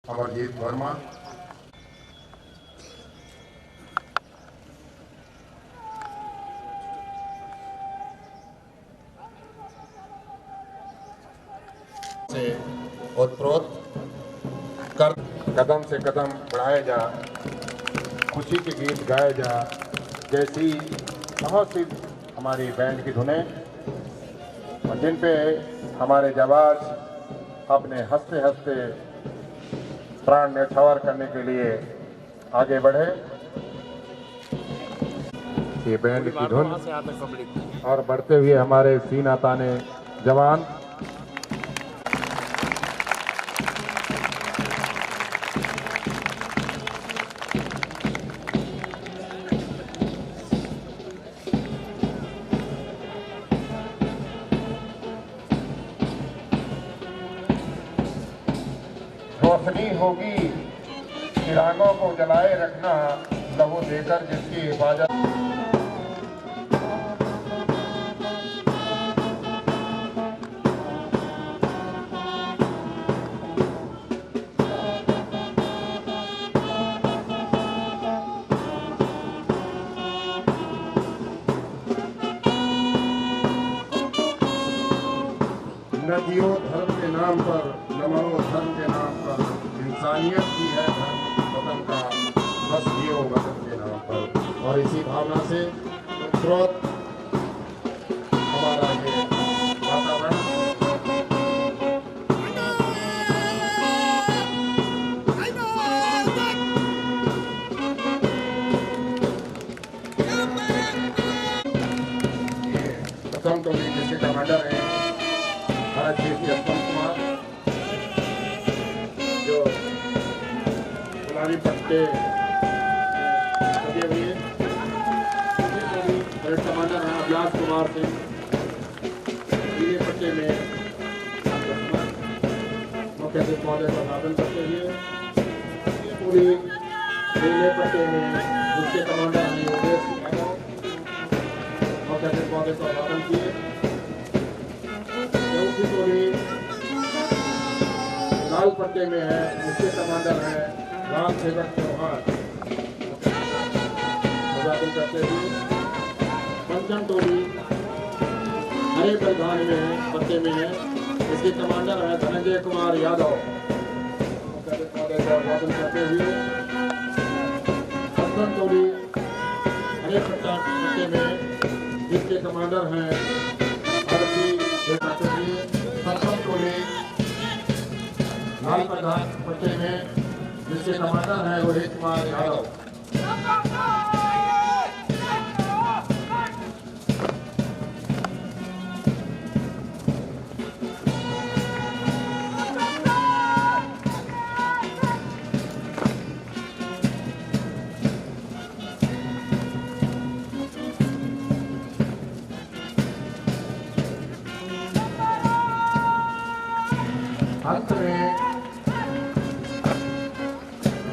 अमरजीत वर्मा, से ओतप्रोत कर कदम से कदम बढ़ाए जा, खुशी के गीत गाए जा, जैसी बहुत सी हमारी बैंड की धुनें, और जिन पे हमारे जाबाज अपने हंसते हंसते प्राण न्यौछावर करने के लिए आगे बढ़े। ये बैंड की धुन और बढ़ते हुए हमारे सीना ताने जवान। रोशनी होगी चिरागों को जलाए रखना, लहू देकर जिसकी हिफाजत। न जियो धर्म के नाम पर, न मरो धर्म के नाम पर, इंसानियत की है धर्म वतन का, बस जियो वतन के नाम पर। और इसी भावना से स्रोत हमारा ये वातावरण प्रथम तो जिसके कमांडर है कुमार, जो गुलाबी पट्टे लगे हुए, परेड कमांडर हैं अभिलाष कुमार सिंह, नीले पट्टे में मुख्य अतिथि महोदय का अभिवादन करते हुए, पूरी नीले पट्टे में मुख्य कमांडर हैं योगेश यादव, मुख्य अतिथि महोदय का अभिवादन किए। लाल पट्टे में है मुख्य कमांडर है राम सेवक चौहान, अभिवादन करते हुए। पंचम टोली हरे परिधान में है, पट्टे में है, इसके कमांडर है धनंजय कुमार यादव, अभिवादन करते हुए। पंचम टोली हरे पट्टे में जिसके कमांडर हैं लाल प्रधान पट्टे में जिसके कमांडर है रोहित कुमार यादव। अंत में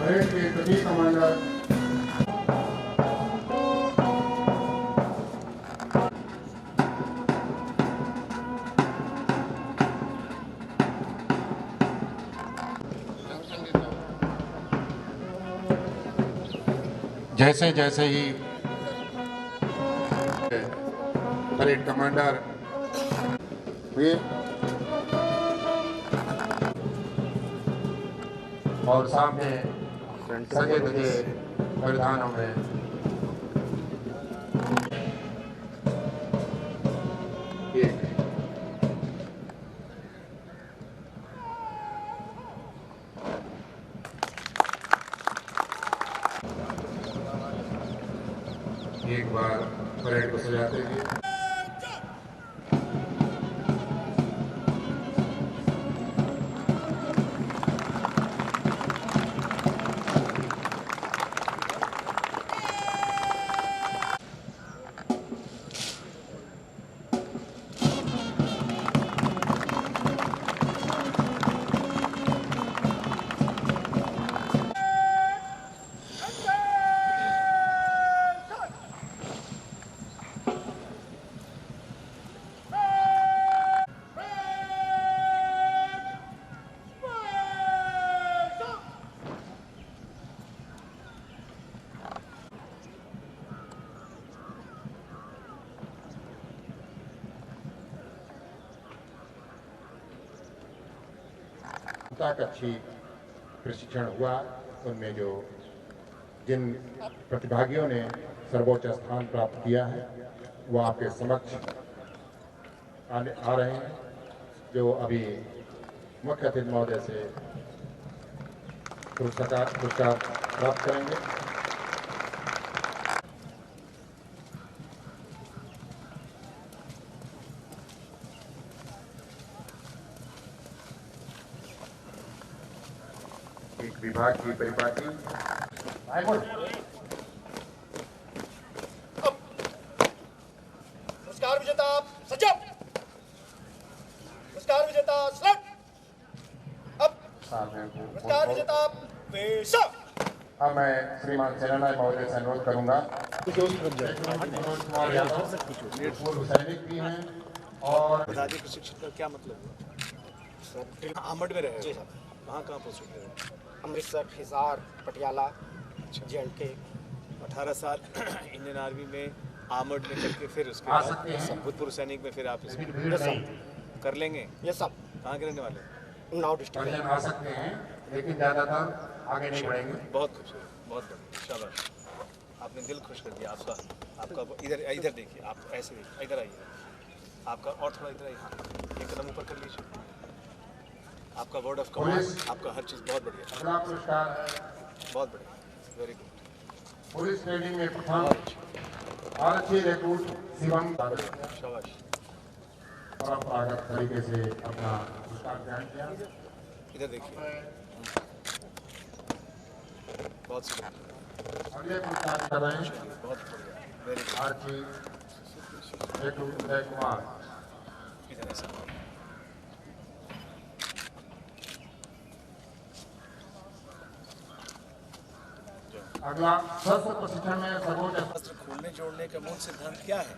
परेड के सभी कमांडर जैसे जैसे ही परेड कमांडर हुए और सामने सजे धजे परिधानों में एक बार परेड को सजाते हुए तक अच्छी प्रशिक्षण हुआ, उनमें जो जिन प्रतिभागियों ने सर्वोच्च स्थान प्राप्त किया है वो आपके समक्ष आ रहे हैं, जो अभी मुख्य अतिथि महोदय से पुरस्कार प्राप्त करेंगे। एक विभाग की परिपाटी पुरस्कार विजेता सज्जन, पुरस्कार विजेता स्लट, अब पुरस्कार विजेता पेशा। अब मैं श्रीमान सेनानायक महोदय से अनुरोध करूंगा, पूर्व सैनिक भी हैं और राज्य प्रशिक्षण का क्या मतलब है? आर्मड में रहे? जी साहब। कहाँ पोस्ट रहे? अमृतसर, हिसार, पटियाला, JNK। 18 साल इंडियन आर्मी में आर्मड में करके फिर उसके आ सकते हैं। बाद भूतपूर्व सैनिक में फिर आप इसमें भीड़ नहीं, कर लेंगे। ये सब कहाँ के रहने वाले? उन्नाव डिस्ट्रिक्ट। परिजन आ सकते हैं लेकिन ज़्यादातर आगे नहीं बढ़ेंगे। बहुत खूबसूरत, बहुत बढ़िया, शाबाश। आपने दिल खुश कर दिया आपका। इधर इधर देखिए, आप ऐसे देखिए, इधर आइए आपका, और थोड़ा इधर आइए, हाँ एक कदम ऊपर कर लीजिए। आपका वर्ड ऑफ कमांड, आपका हर चीज़ बहुत बढ़िया, अगला पुरस्कार बहुत बढ़िया, वेरी गुड। पुलिस ट्रेनिंग में प्रथम आरक्षी रिक्रूट शिवम शाबाश। परंपरागत तरीके से अपना पुरस्कार ग्रहण किया। इधर देखिए, बहुत सुंदर, अगले पुरस्कार कर रहे हैं बहुत बढ़िया, वेरी गुड। आरक्षी रिक्रूट उदय कुमार। इधर ऐसा अगला शस्त्र प्रशिक्षण में सर्वोच्च शस्त्र खोलने जोड़ने का मूल सिद्धांत क्या है?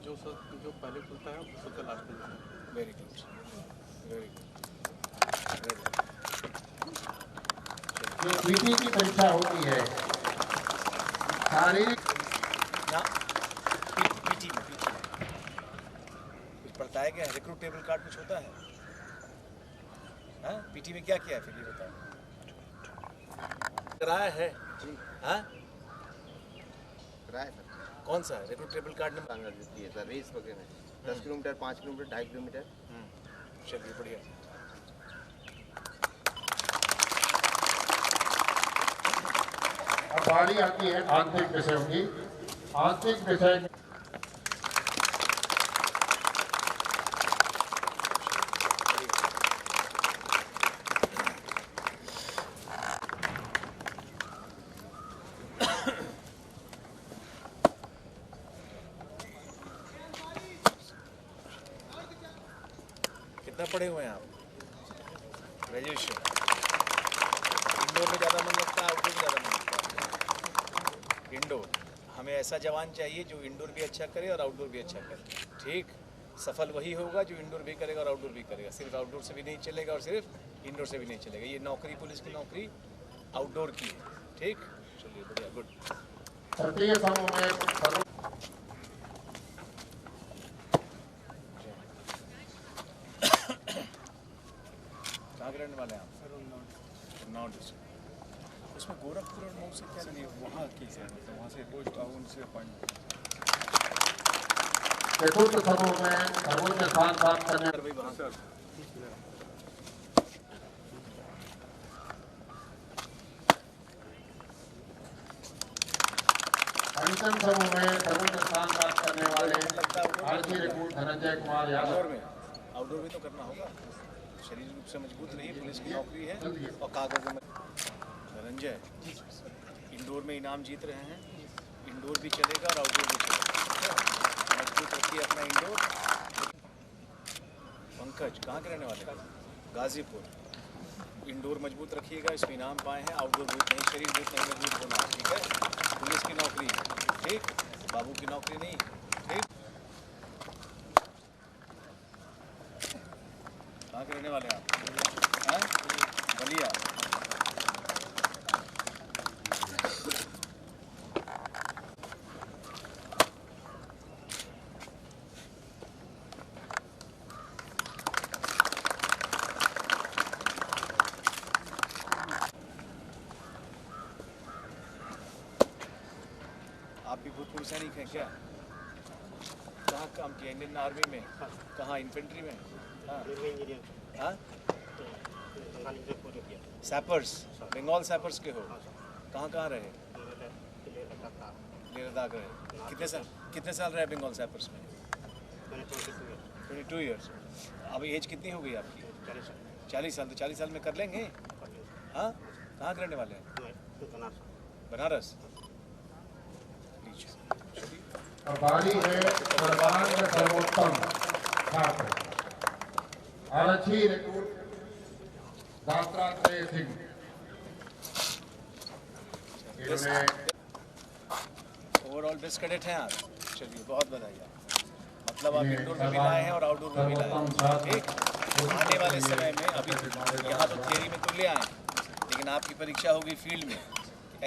जो पहले खुलता है वो सबसे लास्ट में। Very good, very good. जो पीटी की परीक्षा होती है शारीरिक ना पीटी में कुछ पढ़ता है क्या? रिक्रूट टेबल कार्ड कुछ होता है? हाँ, पीटी में क्या किया है फिर ये बताओ? कराया है? हाँ, कराया सर। कौन सा रिक्रूट टेबल कार्ड नंबर? सांगा देती है सर, रेस वगैरह 10 किलोमीटर, 5 किलोमीटर, 2.5 किलोमीटर। चलिए बढ़िया। अब बारी आती है आंतरिक विषयों की। आंतरिक विषय कितना पढ़े हुए हैं आप? ग्रेजुएशन। इंडोर में ज़्यादा मन लगता है, आउटडोर में ज़्यादा मन लगता है? इंडोर। हमें ऐसा जवान चाहिए जो इंडोर भी अच्छा करे और आउटडोर भी अच्छा करे। ठीक, सफल वही होगा जो इंडोर भी करेगा और आउटडोर भी करेगा। सिर्फ आउटडोर से भी नहीं चलेगा और सिर्फ इंडोर से भी नहीं चलेगा। ये नौकरी, पुलिस की नौकरी आउटडोर की है। ठीक, चलिए बढ़िया, गुड। तृतीय समूह में कहाँ के रहने वाले हैं आप? उन्नाव डिस्ट्रिक्ट। उसमें गोरखपुर और मऊ से क्या नहीं? वहाँ की है, मतलब वहाँ से पोस्ट उनसे अपॉइंट। चतुर्थ समूह में सर्वोच्च स्थान प्राप्त करने भाई वहाँ से पंचम समूह में सर्वोच्च स्थान प्राप्त करने वाले आरक्षी रिक्रूट धनंजय कुमार यादव। आउटडोर में, आउटडोर भी तो करना होगा। शरीर रूप से मजबूत रहिए, पुलिस की नौकरी है और कागजों में। धनंजय इंडोर में इनाम जीत रहे हैं, इंडोर भी चलेगा और आउटडोर भी चलेगा। मजबूत रखिए अपना इंडोर। पंकज कहाँ के रहने वाले? गाजीपुर। इंडोर मजबूत रखिएगा, इसमें इनाम पाए हैं। आउटडोर बूथ नहीं, शरीर बूथ नहीं मजबूत होना, ठीक है? पुलिस की नौकरी, ठीक, बाबू की नौकरी नहीं, ठीक। कहाँ के रहने वाले हैं आप? हैं? बलिया। आप भी भूतपूर्व सैनिक हैं क्या? कहाँ काम किया? इंडियन आर्मी में? कहाँ? इन्फेंट्री में? हाँ हाँ, सैपर्स, बंगाल सैपर्स के हो? कहाँ कहाँ रहे? लेह लद्दाख रहे। कितने साल रहे बंगाल सैपर्स में? 22 ईयर्स। अभी एज कितनी हो गई आपकी? 40 साल। तो 40 साल में कर लेंगे? हाँ, कहाँ करने वाले हैं? बनारस। और बारी है सर्वांग सर्वोत्तम छात्र आरक्षी रिक्रूट दात्रात्रेय सिंह। इन्होंने ओवरऑल बेस्ट कैडेट हैं आप। चलिए, बहुत बधाई आप। मतलब आप इंडोर में भी लाए हैं और आउटडोर में भी लाए हैं। ठीक, आने वाले समय में अभी यहाँ तो थियरी में तो ले आए, लेकिन आपकी परीक्षा होगी फील्ड में।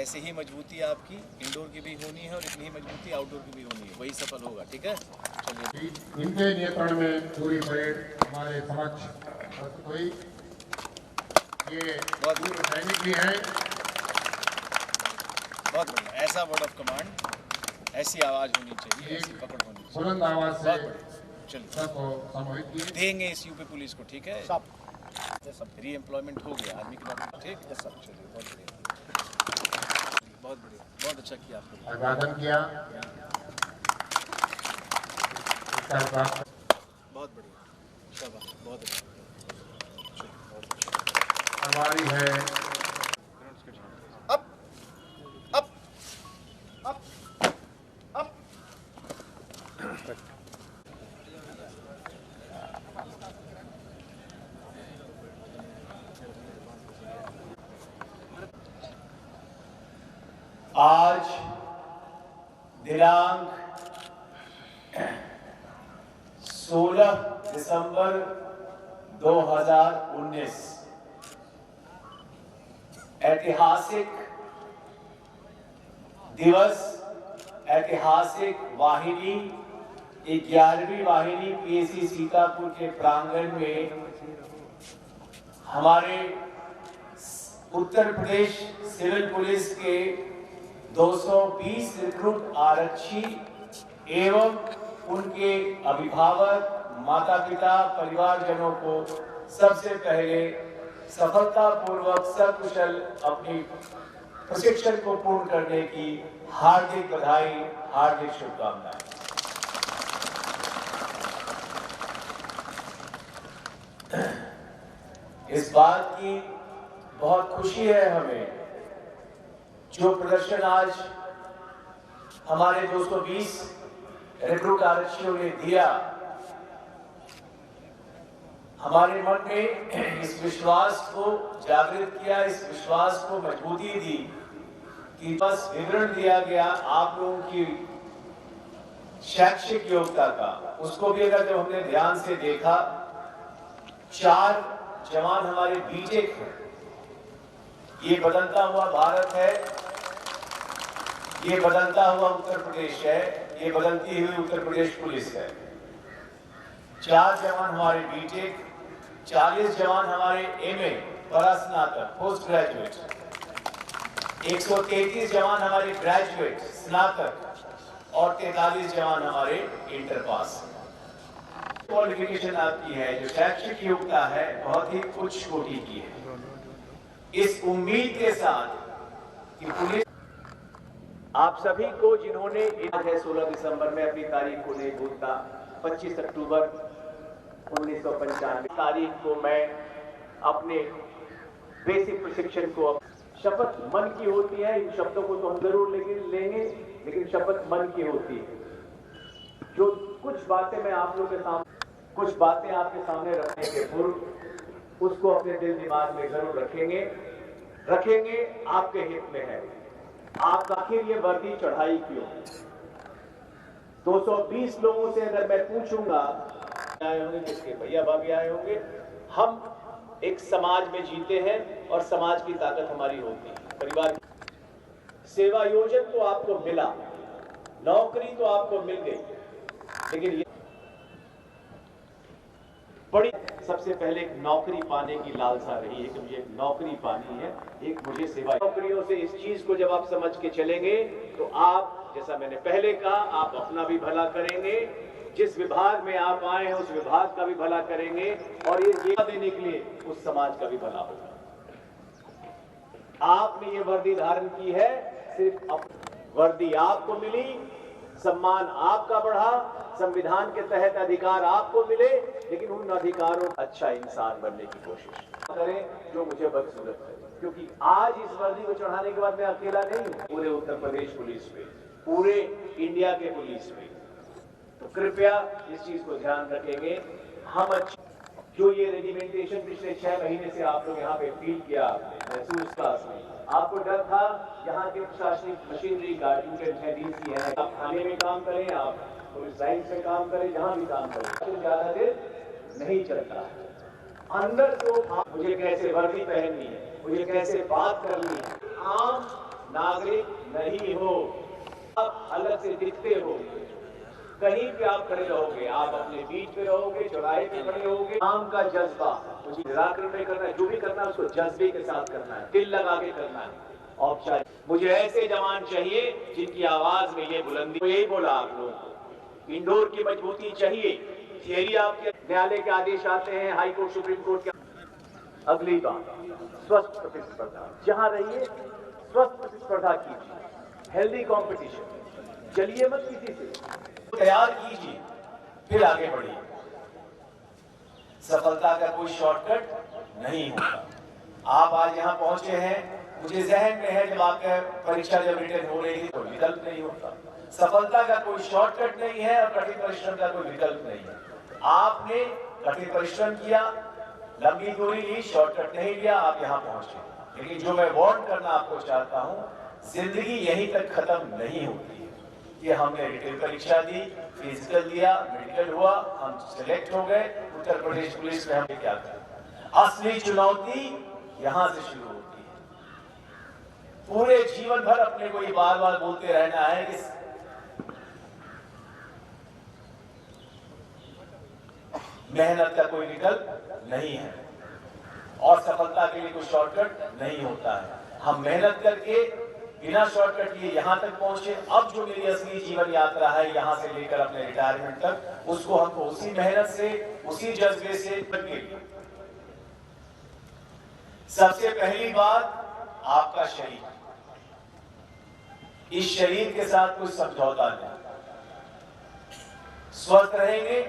ऐसे ही मजबूती आपकी इंडोर की भी होनी है और इतनी ही मजबूती आउटडोर की भी होनी है, वही सफल होगा। ठीक है, चलिए। इनके नियंत्रण में पूरी परेड हमारे समक्ष प्रस्तुत हुई। ये बहुत पूर्व सैनिक भी हैं। बहुत बढ़िया। ऐसा वर्ड ऑफ कमांड, ऐसी आवाज़ होनी चाहिए, ऐसी पकड़ होनी चाहिए। बुलंद आवाज से बहुत बढ़िया। चलिए, सबको सम्मोहित किए। देंगे इस यूपी पुलिस को। ठीक है, सब री एम्प्लॉयमेंट हो गया आर्मी के बाद। ठीक है सब। चलिए, बहुत बढ़िया, बहुत बढ़िया, बहुत अच्छा किया आपने। अभिवादन किया। बहुत बढ़िया, शाबाश, बहुत अच्छा। हमारी है अप अप अप अप। आज दिनांक 16 दिसंबर 2019 ऐतिहासिक दिवस, ऐतिहासिक वाहिनी 11वीं वाहिनी पीएसी सीतापुर के प्रांगण में हमारे उत्तर प्रदेश सिविल पुलिस के 220 रिक्रूट आरक्षी एवं उनके अभिभावक, माता पिता, परिवारजनों को सबसे पहले सफलतापूर्वक सकुशल अपनी प्रशिक्षण को पूर्ण करने की हार्दिक बधाई, हार्दिक शुभकामनाएं। इस बात की बहुत खुशी है हमें, जो प्रदर्शन आज हमारे 220 रिक्रूट आरक्षियों ने दिया, हमारे मन में इस विश्वास को जागृत किया, इस विश्वास को मजबूती दी कि बस विवरण दिया गया आप लोगों की शैक्षिक योग्यता का, उसको भी अगर जब हमने ध्यान से देखा, 4 जवान हमारे बीटेक हैं। ये बदलता हुआ भारत है, ये बदलता हुआ उत्तर प्रदेश है, ये बदलती हुई उत्तर प्रदेश पुलिस है। 4 जवान हमारे बीटेक, 40 जवान हमारे एमए परास्नातक पोस्ट ग्रेजुएट, 133 जवान हमारे ग्रेजुएट स्नातक और 43 जवान हमारे इंटर पास। क्वालिफिकेशन आपकी है, जो शैक्षिक योग्यता है, बहुत ही उच्च कोटि की है। इस उम्मीद के साथ कि पुलिस आप सभी को, जिन्होंने 16 दिसंबर में अपनी तारीख को नहीं भूलता, 25 अक्टूबर 1995 तारीख को मैं अपने बेसिक प्रशिक्षण को, शपथ मन की होती है, इन शब्दों को तो हम जरूर लेंगे, लेकिन शपथ मन की होती है। जो कुछ बातें मैं आप लोगों के सामने, कुछ बातें आपके सामने रखने के पूर्व उसको अपने दिल दिमाग में जरूर रखेंगे, आपके हित में है। आप आखिर ये वर्दी चढ़ाई क्यों? 220 लोगों से अगर मैं पूछूंगा, आए होंगे, किसके भैया भाभी आए होंगे, हम एक समाज में जीते हैं और समाज की ताकत हमारी होती है। परिवार सेवा योजन तो आपको मिला, नौकरी तो आपको मिल गई, लेकिन ये बड़ी सबसे पहले एक नौकरी पाने की लालसा रही है कि मुझे एक नौकरी पानी है, एक मुझे सेवा। नौकरियों से इस चीज को जब आप समझ के चलेंगे तो आप, जैसा मैंने पहले कहा, आप अपना भी भला करेंगे, जिस विभाग में आप आए हैं उस विभाग का भी भला करेंगे, और ये देने के लिए उस समाज का भी भला होगा। आपने ये वर्दी धारण की है, सिर्फ वर्दी आपको मिली, सम्मान आपका बढ़ा, संविधान के तहत अधिकार आपको मिले, लेकिन उन अधिकारों अच्छा इंसान बनने की कोशिश करें जो मुझे बदसूरत करे। क्योंकि आज इस वर्दी को चढ़ाने के बाद मैं अकेला नहीं हूं, पूरे उत्तर प्रदेश पुलिस पे, पूरे इंडिया के पुलिस पे। तो कृपया इस चीज को ध्यान रखेंगे। हम जो ये रेजिमेंटेशन पिछले 6 महीने से आप लोग यहाँ पे फील किया, आपने महसूस का, आपको डर था यहाँ के प्रशासनिक मशीनरी का, डीसी है, आप थाने में काम करें, आप पुलिस लाइन में काम करें, जहां भी काम करें, तो ज्यादा देर नहीं चलता है। अंदर तो मुझे कैसे वर्दी पहननी है, मुझे कैसे बात करनी है, आम नागरिक नहीं हो, आप अलग से दिखते हो, कहीं पे आप खड़े रहोगे, आप अपने बीच पे रहोगे, चौराहे पे खड़े रहोगे, काम का जज्बा मुझे निराकरण में करना है, जो भी करना है उसको जज्बे के साथ करना है, दिल लगा के करना है। औपचारिक मुझे ऐसे जवान चाहिए जिनकी आवाज में ये बुलंदी, तो यही बोला आप लोगों को, इंडोर की मजबूती चाहिए। थियरी आपके न्यायालय के आदेश आते हैं, हाई कोर्ट, सुप्रीम कोर्ट के। अगली बात, स्वस्थ प्रतिस्पर्धा, जहां रहिए स्वस्थ प्रतिस्पर्धा कीजिए, हेल्दी कॉम्पिटिशन, चलिए मत किसी से, तैयार कीजिए, फिर आगे बढ़िए। सफलता का कोई शॉर्टकट नहीं होता। आप आज यहाँ पहुंचे हैं, मुझे जहन में है जब आपका परीक्षा जब रिटर्न हो रही थी तो विकल्प नहीं होता। सफलता का कोई शॉर्टकट नहीं है और कठिन परिश्रम का कोई विकल्प नहीं है। आपने कठिन परिश्रम किया, लंबी दूरी ली, शॉर्टकट नहीं लिया, आप यहाँ पहुंचे। लेकिन जो मैं वार्न करना आपको चाहता हूँ, जिंदगी यहीं तक खत्म नहीं होती है कि हमने रिटन परीक्षा दी, फिजिकल दिया, मेडिकल हुआ, हम सिलेक्ट हो गए, उत्तर प्रदेश पुलिस में हमने क्या किया। असली चुनौती यहां से शुरू होती है। पूरे जीवन भर अपने को ये बार बार बोलते रहना है कि मेहनत का कोई विकल्प नहीं है और सफलता के लिए कोई शॉर्टकट नहीं होता है। हम मेहनत करके बिना शॉर्टकट लिए यहां तक पहुंचे। अब जो मेरी असली जीवन यात्रा है, यहां से लेकर अपने रिटायरमेंट तक, उसको हमको उसी मेहनत से, उसी जज्बे से करके। सबसे पहली बात, आपका शरीर, इस शरीर के साथ कोई समझौता नहीं। स्वस्थ रहेंगे,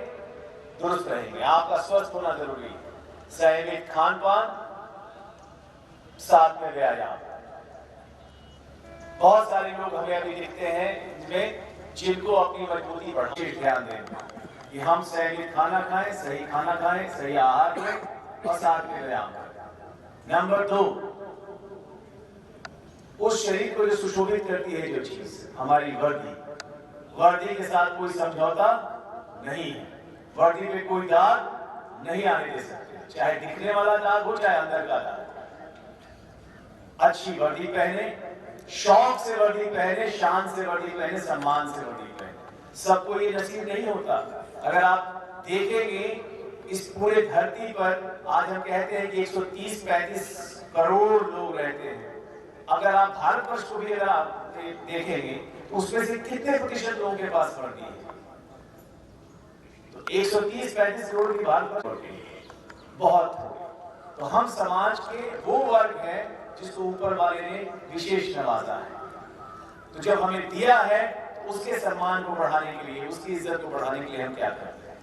दुरुस्त रहेंगे, आपका स्वस्थ होना जरूरी है। संयमित खान पान, साथ में व्यायाम। बहुत सारे लोग हमें अभी दिखते हैं जिनको अपनी मजबूती बढ़ाने ध्यान दें कि हम संयमित खाना खाएं, सही खाना खाएं, सही आहार लें और साथ में व्यायाम करें। नंबर 2, उस शरीर को जो सुशोभित करती है जो चीज, हमारी वर्दी, वर्दी के साथ कोई समझौता नहीं है। वर्दी पे कोई दाग नहीं आने दे सकते, चाहे दिखने वाला दाग हो चाहे अंदर का दाग। अच्छी वर्दी पहने, शौक से वर्दी पहने, शान से वर्दी पहने, सम्मान से वर्दी पहने। सबको ये नसीब नहीं होता। अगर आप देखेंगे इस पूरे धरती पर आज हम कहते हैं कि 130-135 करोड़ लोग रहते हैं। अगर आप भारतवर्ष को भी अगर आप देखेंगे तो उसमें से कितने प्रतिशत लोगों के पास वर्दी है? तो 130-135 करोड़ की भारतवर्ष बहुत। तो हम समाज के वो वर्ग हैं जिसको ऊपर वाले ने विशेष नवाजा है। तो जब हमें दिया है, उसके सम्मान को बढ़ाने के लिए, उसकी इज्जत को बढ़ाने के लिए हम क्या करते हैं?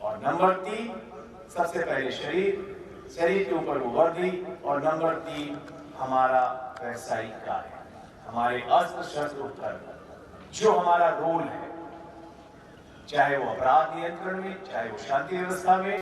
और नंबर 3, सबसे पहले शरीर, शरीर के ऊपर वो वर्दी, और नंबर 3 हमारा व्यवसायिक कार्य, हमारे अस्त्र शस्त्र उपकरण, जो हमारा रोल है, चाहे वो अपराध नियंत्रण में, चाहे वो शांति व्यवस्था में।